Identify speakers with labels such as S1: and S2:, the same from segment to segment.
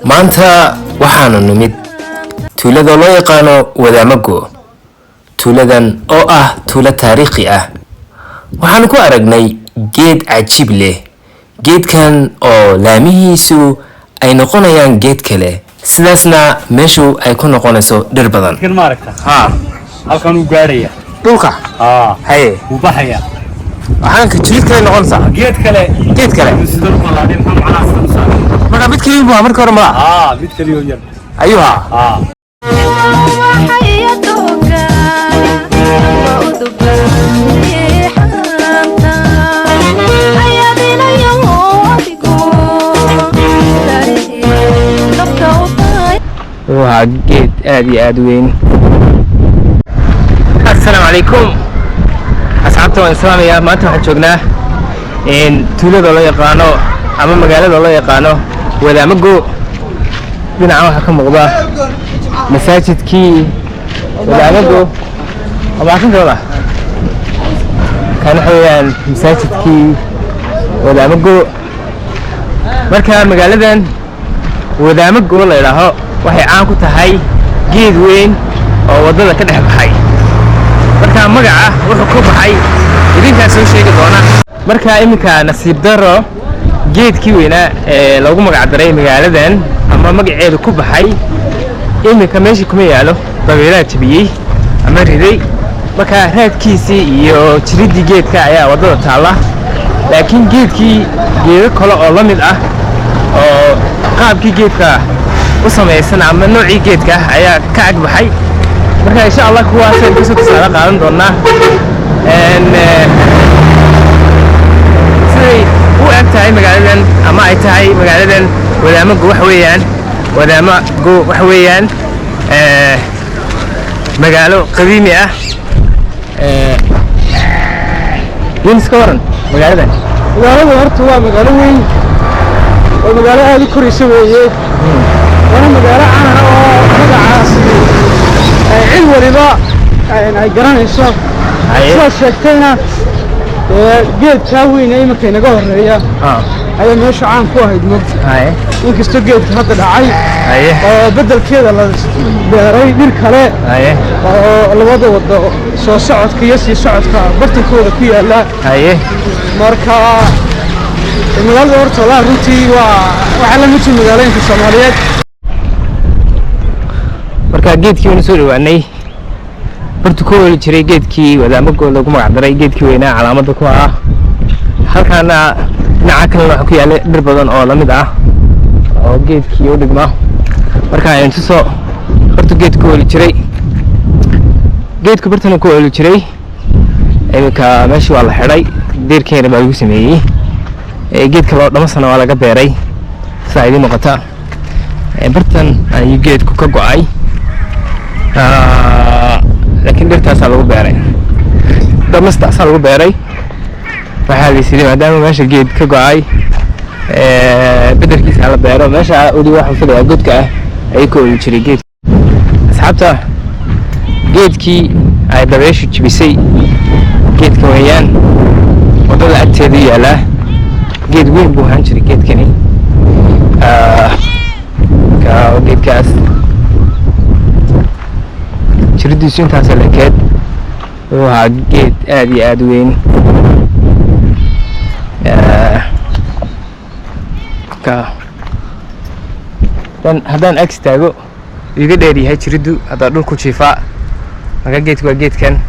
S1: maanta waxaanu nimid tuulada loo yaqaano Wadaamago. tuuladan oo ah tuulo taariikhi ah. waxaanu ku aragnay geed cajiib leh. geedkan oo laamihiisu ay noqonayaan geed kale, sidaasna meeshu ay ku noqonayso dhir badan.
S2: kan ma aragta halkan uu gaaraya
S1: dhulka haye
S2: uu baxaya
S1: waxaan ka jilka noqonaysaa
S2: geed kale sidoo kale macnaha
S1: marka mid kaliya buu marka hore ma
S2: mid kaliya yar
S1: ayuha waa geed aad iyo aad weyn. assalaamu calaykum asxaabta, waan islaamayaa. maanta waxaan joognaa tuulada loo yaqaano ama magaalada loo yaqaano Wadaamago. dhinaca waxaa ka muuqda masaajidkii Wadaamago. abaankooda kan waxa weeyaan masaajidkii Wadaamago. marka magaaladan Wadaamago la yidhaaho waxay caan ku tahay geed weyn oo wadada ka dhex baxay. marka magaca wuxuu ku baxay idinkaa soo sheegi doona. marka iminka nasiib daro geedkii weynaa ee lagu magac daray magaaladan ama magaceedu ku baxay iminka meeshii kuma yaalo, dabeelaha jabiyey ama riday. marka raadkiisii iyo jiridii geedka ayaa wadada taalla, laakiin geedkii geedo kale oo la mid ah oo qaabkii geedka u samaysan ama noocii geedka ayaa ka ag baxay. marka insha Allah kuwaasaan kasoo tusaale qaadan doonaa siday u eg tahay magaaladan ama ay tahay magaaladan Wadaamago. waxa weeyaan magaalo qadiimi ah. iska waran magaaladan
S3: horta waa magaalo weyn oo magaalo aad u koraysa weeye. waana magaalo caan ah oo magacaas cid waliba ay garanayso. sidaad sheegtayna geedkaa weyne iminka inaga horeeya ayaa meesha caan ku ahayd moogta. inkastoo geedka hadda dhacay oo beddelkeeda la beeray dhir kale oo labada wado soo socodka iyo sii socodka bartankooda ku yaalla. marka magaalada horta walahi runtii waxaa la mid tahay magaalooyinka Soomaaliyeed.
S1: marka geedkii waynu soo dhawaanay. bartu ku wali jiray geedkii Wadaamago lagu magac daray geedkii weynaa calaamada ku ah. halkaana dhinaca kale waxa ku yaala dhir badan oo la mid ah oo geedkii u dhigma. marka aynu soo bartu geedku wali jiray, geedku bartana ku wali jiray. iminka meeshii waa la xidhay, deerkeena baa lagu sameeyey. geedka loo dhamasana waa laga beeray sida idin muuqata. bartan ayuu geedku ka go'ay, laakiin dhirtaasaa lagu beeray, dhamastaasaa lagu beeray. waxaa la yidhi maadaama meesha geed ka go'ay bedelkiisa la beero. meesha uli waxaa filayaa godka ah ayay ku oli jiray geedka. asxaabta, geedkii ay dabeeshu jibisay geedka weeyaan wadada agteeda yaallaa. geed weyn buu ahaan jiray geedkani. geedkaas jiridiisu intaasoo lekeed wuxuu ahaa geed aad iyo aad weyn. haddaan ag istaago iga dheer yahay jiriddu haddaa dhulku jiifaa. marka geedku waa geedkan,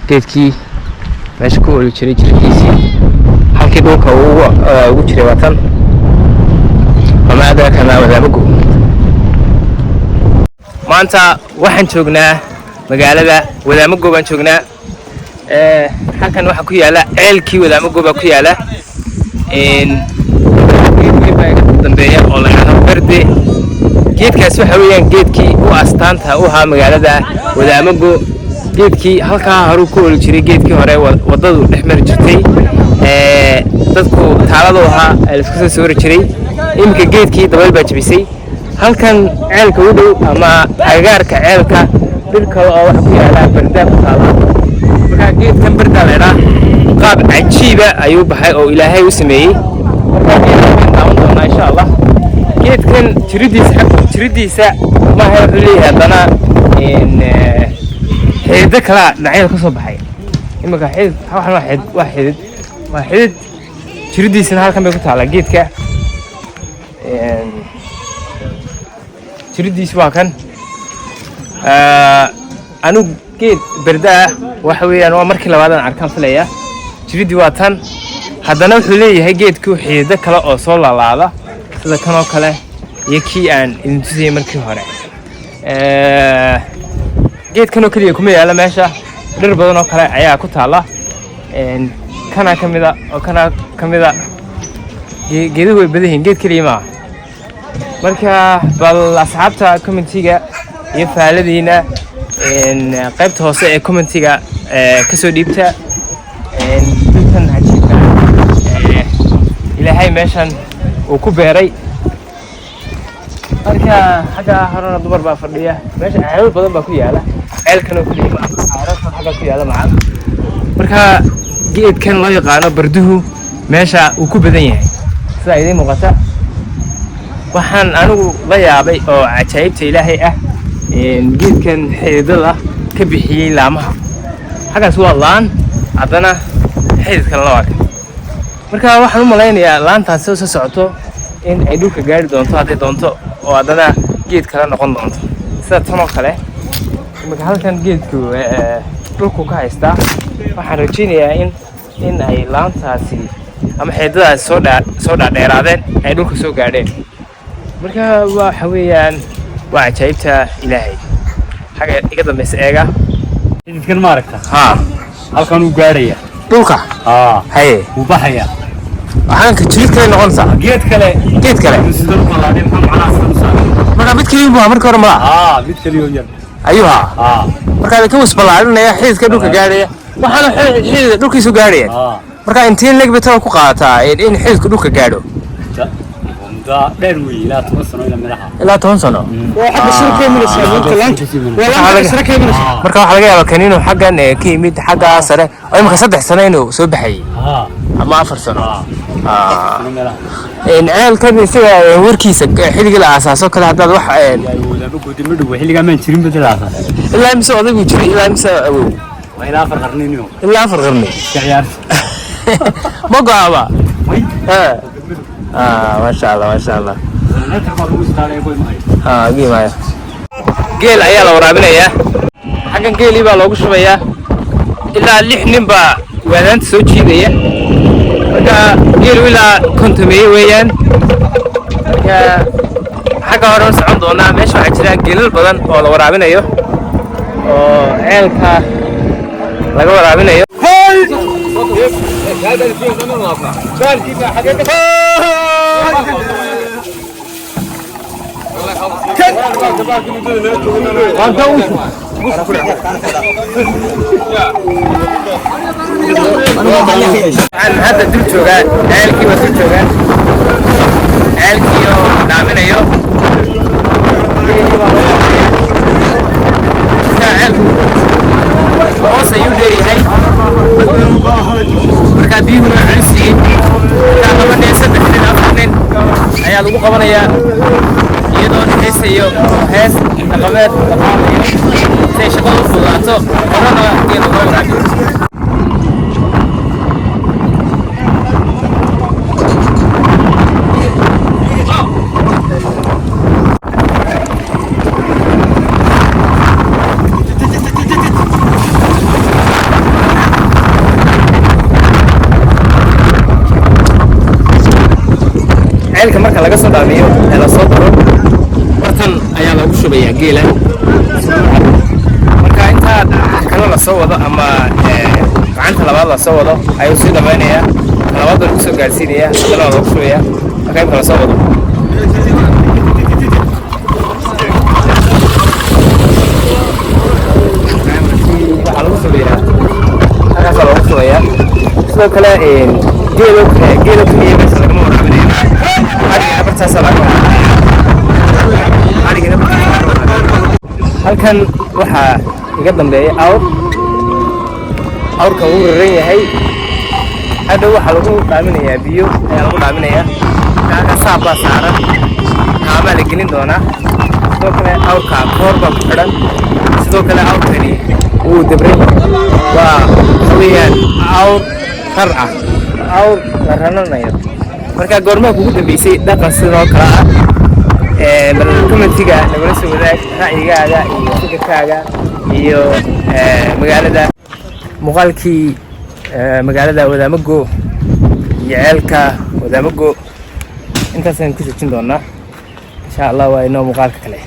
S1: geedkii meesha ku oli jiray jiridiisii halkii dhulka ugu jiray waa tan. wamaa adraaka maa Wadaamago. maanta waxaan joognaa magaalada Wadaamago baan joognaa. halkan waxaa ku yaala ceelkii Wadaamago baa ku yaala. geed baa iga dambeeya oo la yidhaahdo Berde. geedkaas waxa weeyaan geedkii u astaanta u ahaa magaalada Wadaamago. geedkii halkaa horuu ku oli jiray, geedkii hore wadadu dhex mari jirtay. dadku taaladu ahaa la isku soo sawiri jiray. iminka geedkii dabeel baa jabisay. halkan ceelka u dhow ama agagaarka ceelka dhir kale oo waxa ku yaala bardaa ku taala. marka geedkan bardaa la yidhaahdo qaab cajiiba ayuu baxay oo Ilaahay u sameeyey. marka geedkan daawan doonaa insha Allah. geedkan jiridiisa maaha wuxuu leeyahay haddana xididdo kalaa dhinacyada ka soo baxay iminka waa xidid jiridiisana halkan bay ku taallaa geedka jiridiisu waa kan anigu geed berda ah waxa weeyaan waa markii labaadaan arkaan filayaa jiridii waa tan haddana wuxuu leeyahay geedku xididdo kale oo soo laalaada sida kan oo kale iyo kii aan idin tusayay markii hore geedkanoo keliya kuma yaala meesha dhir badan oo kale ayaa ku taalla kanaa ka mida oo kanaa ka mida geeduhu way badan yihiin geed keliya maaha marka bal asxaabta commentiga iyo faaladiina qaybta hoose ee commentiga kasoo dhiibta dhulkan cajiibka ilaahay meeshan uu ku beeray marka xagga horena dumar baa fadhiya meesha ceelal badan baa ku yaala ceelkan oo keliya ceelalkan xagga ku yaala macaan marka geedkan loo yaqaano barduhu meesha uu ku badan yahay sidaa idiin muuqata waxaan anigu la yaabay oo cajaa'ibta ilaahay ah geedkan xididada ka bixiyey laamaha xaggaas waa laan haddana xidid kalena waa kan marka waxaan u malaynayaa laantaas soo socoto in ay dhulka gaari doonto hadday doonto oo haddana geed kale noqon doonto sida tan oo kale iminka halkan geedku dhulku ka haystaa waxaan rajaynayaa in ay laantaasi ama xididadaasi soo dhaadheeraadeen ay dhulka soo gaadheen marka waxa weeyaan waa cajaa'ibta ilaahay xagga iga dambaysa eega
S2: xididkan ma aragta
S1: haa
S2: halkan uu gaadhaya
S1: dhulka haye
S2: wuu baxaya
S1: waxaan ka jirid kale noqonaysaa
S2: geed kale sidoo balaadhin maxaa macnaha saaran
S1: marka mid kaliya buu markii hore malaha
S2: mid kaliya yar
S1: ayuu haa marka ka wasbalaarinaya xididka dhulka gaadhaya waxaana xidid dhulkiisu gaadhaya marka intiin leg beto ku qaadataa in xididku dhulka gaadho
S2: dheer weey ilaa 10 sano
S1: ilaa 10 sano
S3: xagga sare ka imanaysa dhulka laanta
S1: marka waxa laga yaabaa kan inuu xaggan ka yimid xagga sare oo imika 3 sano inuu soo baxay ama 4 sano ceelkan isaga warkiisa xilliga la aasaaso kale haddaad wax
S2: xilliga maan jirin bedel aasaas
S1: ilaa imse odaygu jiray ilaa imse awow
S2: ilaa 4 qarniyo
S1: ilaa 4 qarni
S2: ciyaar
S1: ma go'aba ما شاء الله ما شاء الله قيمة جيل عيال ورابنا يا حقا جيلي بقى لو قشوا يا إلا اللي حنبا وأنت سوتشي ذي حقا جيل ولا كنت مي ويان حقا هرمس عندنا مش وحشنا جيل البدن ولا ورابنا يو عيال كا لقوا ورابنا يو هذا الفيلم أنا واقع قال كيف حقيقة هذا دلتوغان عيالكي ودلتوغان عيالكي دعمنا يو hoose ayuu leeyahay markaa biyuhuna culisiin markaa 2 nin 3 nin 4 nin ayaa lagu qabanayaa iyadoo heesayo hees dhaqameed dhaqaalayo say shaqada u fududaato horena iyo lagu waraabiyo ceelka marka laga soo dhaamiyo ee la soo daro bartan ayaa lagu shubayaa geela marka inta kala la soo wado ama gacanta labaad la soo wado ayuu sii dhamaynayaa labaad lagu soo gaarsiinayaa hadana lagu shubayaa marka inta la soo wado waxa lagu shubayaa halkaas lagu shubayaa sidoo kale geelo kaliya meesha lagama waraabinayo halkan waxaa iga dambeeya awrka uu raran yahay hadda waxaa lagu dhaaminayaa biyo ayaa lagu dhaaminayaa kaaga saab baa saaran haamaa la gelin doonaa sidoo kale awrka koor baa ku xidhan sidoo kale awrkani wuu dabray waa weeyaan awr rar ah awr la rananayo marka goormaa kugu dambeysay dhaqan sidoo kale ah bal commentiga nagula soo wadaag ra'yigaaga iyo fikirkaaga iyo magaalada muuqaalkii magaalada Wadaamago iyo ceelka Wadaamago intaasaan ku soo jin doonaa insha Allah waa inoo muuqaalka kale